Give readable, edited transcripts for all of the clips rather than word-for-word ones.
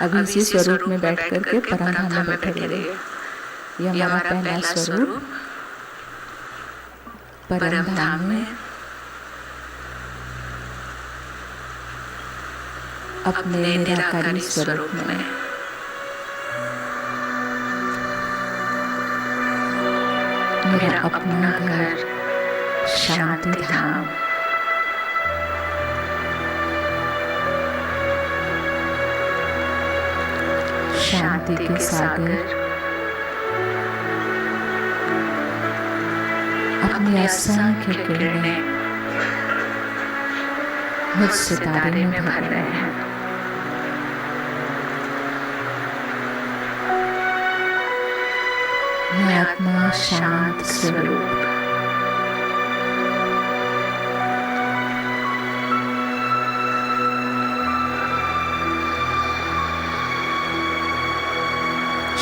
अभी इसी स्वरूप में बैठ करके परमधाम में बैठे रहिए। ये हमारा पहला स्वरूप परमधाम में अपने निराकारी स्वरूप में मेरा अपना घर शांति धाम। शांति के सागर अपनी असंख्य किरणें मुझ सितारे में भर रहे हैं। मैं आत्मा शांत स्वरूप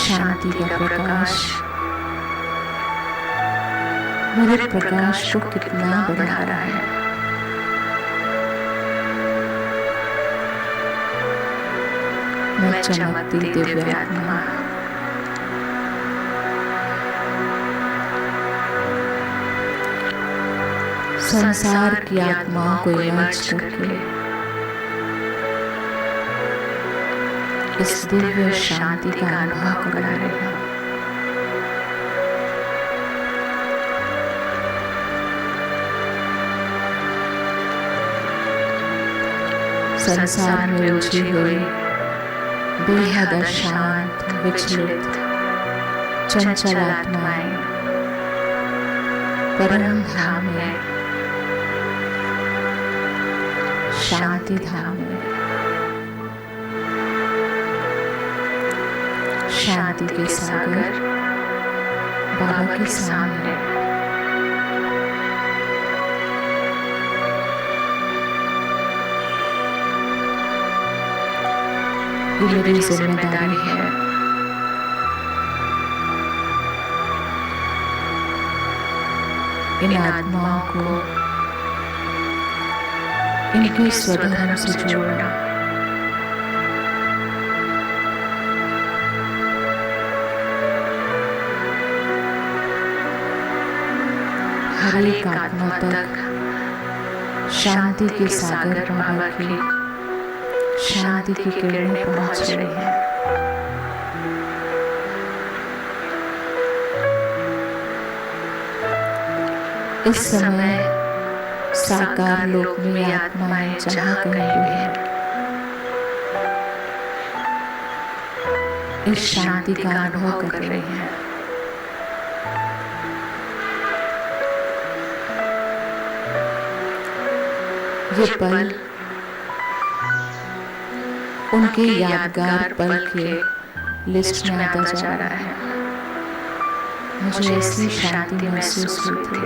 शांति का प्रकाश मेरे प्रकाश को कितना बढ़ा रहा है। मैं चमकती दिव्यात्मा संसार की आत्माओं को इमर्ज करके इस दिव्य शांति का अनुभव करा रहे हैं। संसार में उलझी हुई बेहद अशांत विचलित चंचल आत्माएं परम धाम में शांति धाम में शांति के सागर बाबा के सामने ये मेरी जिम्मेदारी है। इन आत्माओं को इनके स्वधर्म से जोड़ना, हर एक आत्मा तक शांति के सागर बाबा की शांति की किरणें पहुंच रही हैं। इस समय साकार लोक में आत्माएं जहां कहीं भी हैं, इस शांति का अनुभव कर रही हैं। ये पल उनके यादगार पल के लिस्ट में आता जा रहा है। मुझे ऐसी शांति महसूस हुई थी।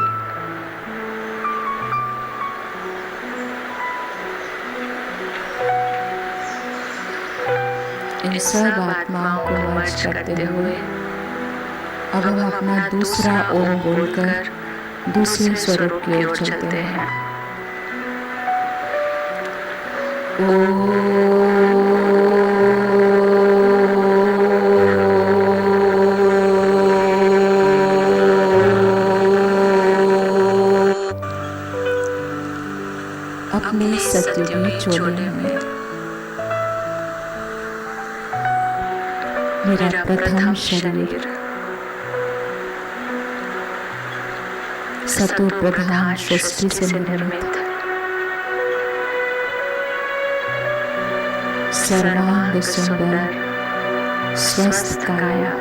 इन सब आत्माओं को मर्ज करते हुए अब हम अपना दूसरा ओम बोलकर दूसरे स्वरूप की ओर चलते हैं। अपने सत्युगी चोले में मेरा प्रथम शरीर सतो प्रधान सृष्टि से निर्मित सर्वांग सुंदर स्वस्थ काया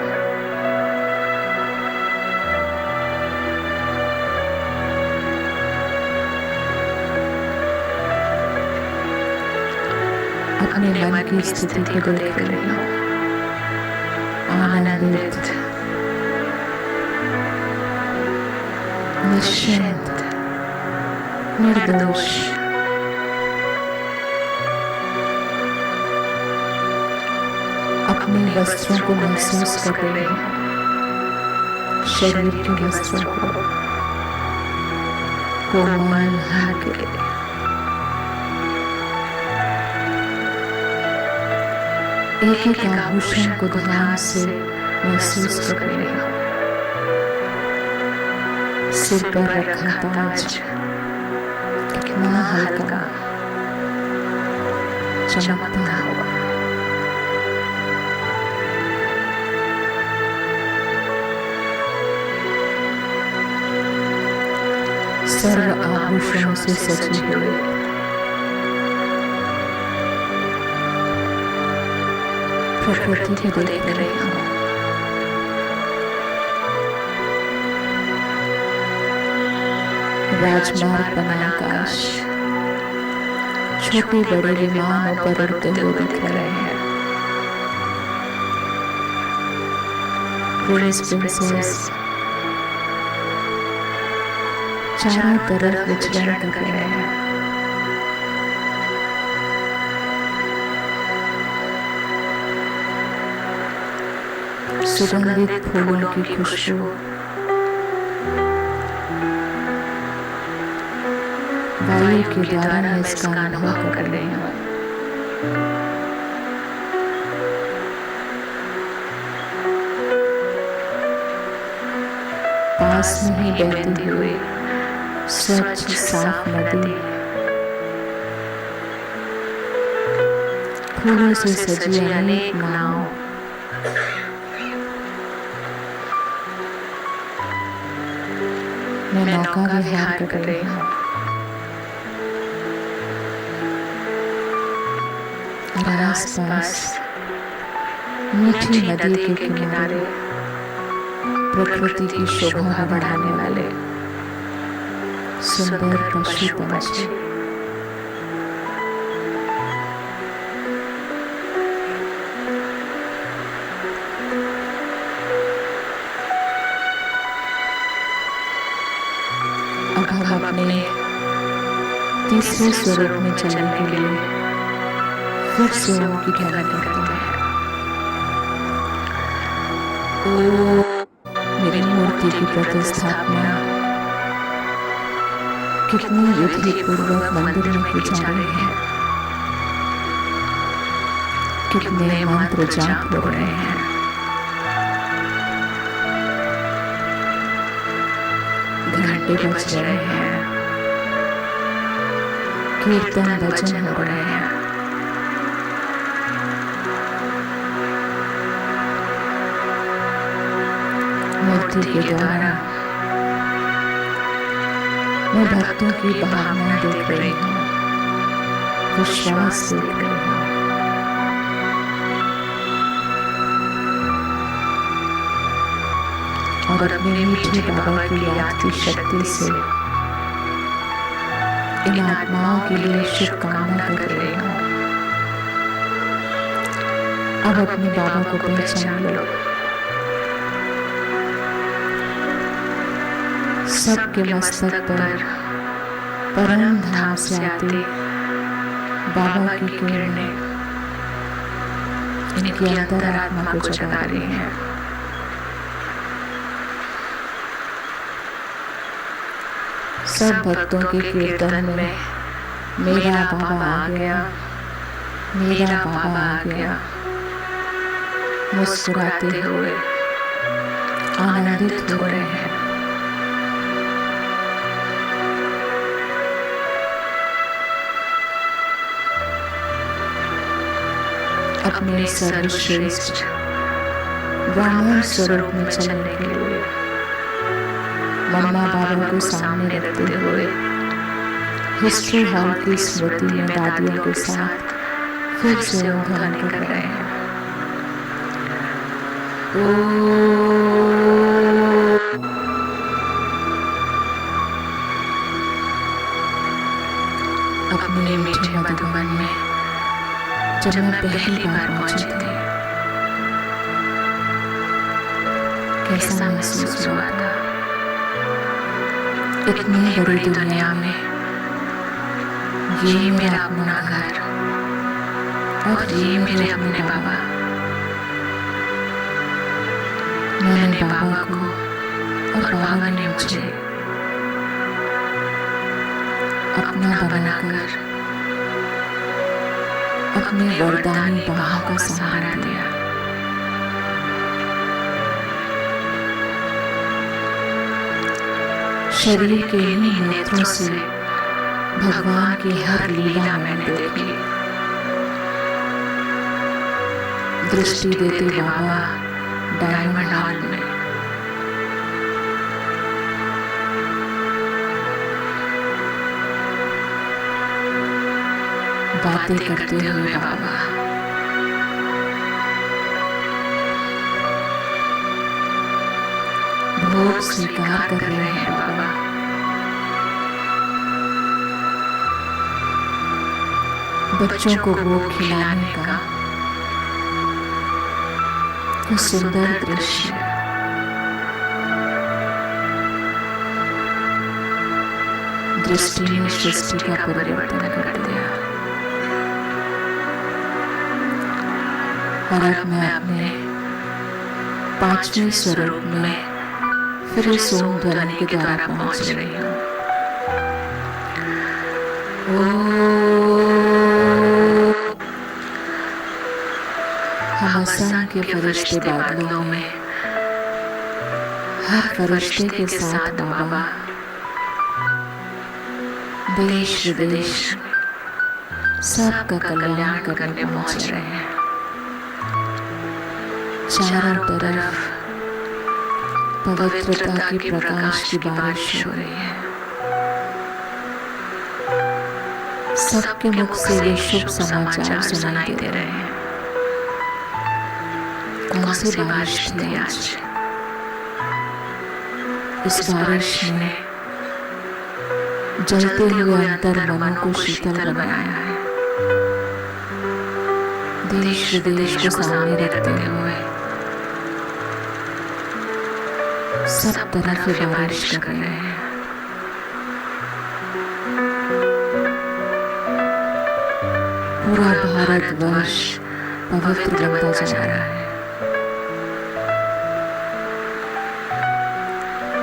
अपने मन की स्थिति को देख रही हूँ। आनंदित निश्चिंत निर्दोष अपने वस्त्रों को महसूस कर रहे हैं। शरीर के वस्त्रों को कोमल हल्के एक एक आभूषण को ध्यान से महसूस कर रही हूँ। सिर पर रखा ताज कितना हल्का चमकता हुआ, सर्व आभूषणों से सजी हुई प्रकृति को देख रही हूँ। राजमार्ग बना आकाश छोटे बड़े विमानों पर उड़ते हुए दिख रहे हैं। प्रिंस प्रिंसेस चारों तरफ विचरण कर रहे हैं। सुगंधित फूलों की खुशबू वायु के द्वारा मैं इसका अनुभव कर रही हूँ। पास में ही बहती हुई स्वच्छ साफ नदी, फूलों से सजी अनेक नाव, मैं नौका विहार कर रही हूँ। और आसपास मीठी नदी के किनारे प्रकृति की शोभा बढ़ाने वाले सुंदर पशु पंछी। अब हम अपने तीसरे स्वरूप में चलने के लिए फिर से ओम की ध्यान करते हैं। मेरी मूर्ति की प्रतिस्थापना कितनी विधि पूर्वक मंदिर में की जा रही है। कितने मंत्र जाप हो रहे हैं। घंटे बज रहे हैं। कीर्तन भजन हो रहे हैं। मूर्ति के द्वारा मैं भक्तों की भावना देख रही हूँ, विश्वास देख रही हूँ। और अपने मीठे बाबा की याद की शक्ति से इन आत्माओं के लिए शुभकामना कर रही हूँ। अब अपने बाबा को पहचान लो। सबके मस्तक पर परम धाम से आती बाबा की किरणें इनकी अंतरात्मा को जगा रही हैं। सब भक्तों के कीर्तन में मेरा बाबा आ गया, मेरा बाबा आ गया, मुस्कुराते हुए आनंदित हो रहे हैं। अपने सर्वश्रेष्ठ ब्राह्मण स्वरूप में चलने के लिए मम्मा बाबा को सामने रखते हुए हिस्ट्री हॉल की स्मृति में दादियों के साथ फिर से ध्यान कर रहे हैं। अपने मीठे मधुबन में जब मैं पहली बार पहुंची थी, कैसा महसूस हुआ था। इतनी बड़ी दुनिया में ये मेरा अपना घर और ये मेरे अपने बाबा। मैंने बाबा को और बाबा ने मुझे अपना बनाकर अपने वरदानी बाहों का सहारा दिया। शरीर के ही नेत्रों से भगवान की हर लीला मैंने देखी। दृष्टि देते बाबा डायमंड हॉल में बातें करते हुए बाबा भोग स्वीकार कर रहे हैं बाबा। बच्चों को भोग खिलाने का वो सुंदर दृश्य दृष्टि ने सृष्टि का परिवर्तन कर दिया। और अब मैं अपने 5वें स्वरूप में फिर इस ओम ध्वनि के द्वारा पहुंच रही हूँ। हम असंख्य फरिश्ते बादलों में हर फरिश्ते के साथ बाबा देश विदेश सबका कल्याण करने पहुंच रहे हैं। चारों तरफ पवित्रता की प्रकाश की बारिश हो रही है। सबके मुख से ये शुभ समाचार सुनाई दे रहे हैं। कौन सी बारिश थी आज? इस बारिश ने जलते हुए अंतर मनों को शीतल बनाया है। देश विदेश को सामने रखते हुए सब तरफ बारिश कर रहे हैं। पूरा भारतवर्ष पवित्र बनता जा रहा है।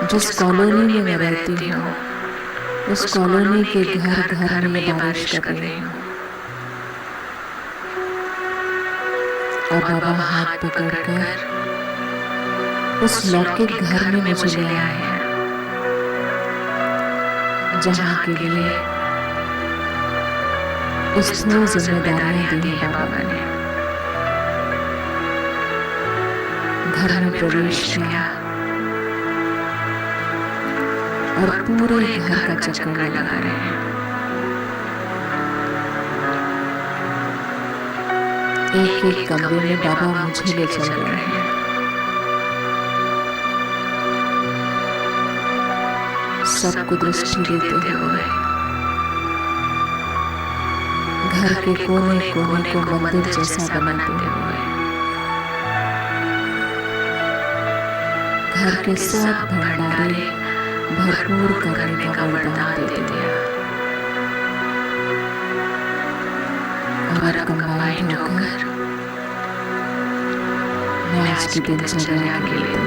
जिस कॉलोनी में मैं रहती हूँ उस कॉलोनी के घर घर में बारिश कर रही हूँ। और बाबा हाथ पकड़कर उस लौकिक घर में मुझे ले आए हैं जहाँ के लिए उसने जिम्मेदारियां दी है बाबा ने। घर में प्रवेश किया और पूरे घर का चक्कर लगा रहे हैं। एक एक कमरे में बाबा मुझे ले चल रहे हैं। सबको दृष्टि देते हुए घर के कोने कोने को मंदिर जैसा बनाते हुए घर के सब भंडारे भरपूर करने का वरदान दे दिया। और कंबाइंड होकर मैं आज की दिनचर्या के लिए